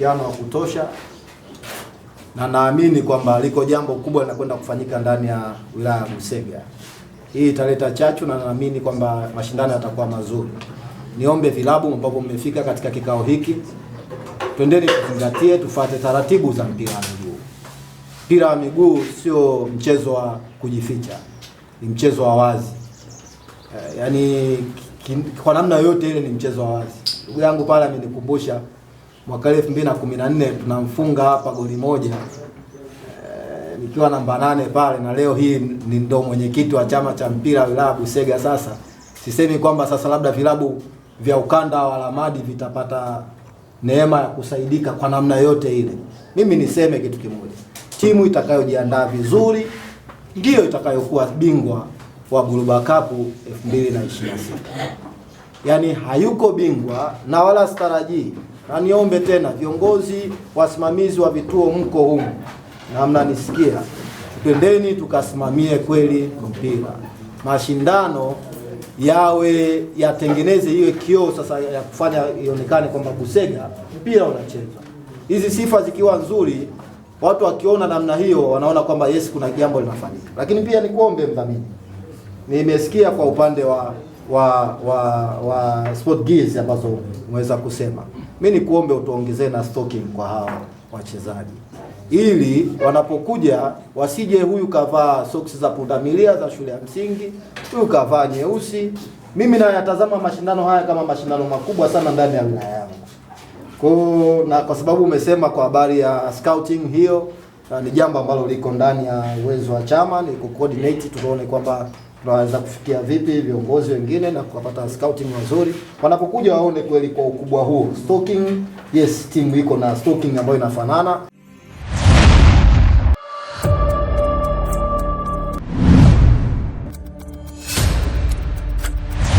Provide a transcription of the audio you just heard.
ushirikiano wa kutosha, na naamini kwamba liko jambo kubwa linakwenda kufanyika ndani ya wilaya ya Busega. Hii italeta chachu na naamini kwamba mashindano yatakuwa mazuri. Niombe vilabu ambapo mmefika katika kikao hiki, twendeni tuzingatie, tufuate taratibu za mpira wa miguu. Mpira wa miguu sio mchezo wa kujificha, ni mchezo wa wazi. Yaani kwa namna yote ile ni mchezo wa wazi. Ndugu yangu pale amenikumbusha mwaka 2014 tunamfunga hapa goli moja nikiwa namba 8 pale, na leo hii ni ndo mwenyekiti wa chama cha mpira wilaya Busega. Sasa sisemi kwamba sasa labda vilabu vya ukanda wa Lamadi vitapata neema ya kusaidika kwa namna yote ile. Mimi niseme kitu kimoja, timu itakayojiandaa vizuri ndiyo itakayokuwa bingwa wa Guluba Cup 2026. Yaani hayuko bingwa na wala starajii. Na niombe tena viongozi, wasimamizi wa vituo mko humu na mnanisikia, twendeni tukasimamie kweli mpira. Mashindano yawe yatengeneze iwe kioo sasa ya kufanya ionekane kwamba Busega mpira unachezwa. Hizi sifa zikiwa nzuri, watu wakiona namna hiyo wanaona kwamba yes, kuna jambo linafanyika. Lakini pia nikuombe mdhamini, nimesikia kwa upande wa sport gears ambazo mweza kusema, mimi nikuombe utuongezee na stocking kwa hawa wachezaji, ili wanapokuja wasije huyu kavaa socks za pundamilia za shule ya msingi, huyu kavaa nyeusi. Mimi nayatazama mashindano haya kama mashindano makubwa sana ndani ya wilaya yangu. Kwa sababu umesema kwa habari ya scouting, hiyo ni jambo ambalo liko ndani ya uwezo wa chama, ni coordinate tuone kwamba tunaweza kufikia vipi viongozi wengine na kupata scouting wazuri. Wanapokuja waone kweli kwa ukubwa huo. Stocking, yes, timu iko na stocking ambayo inafanana.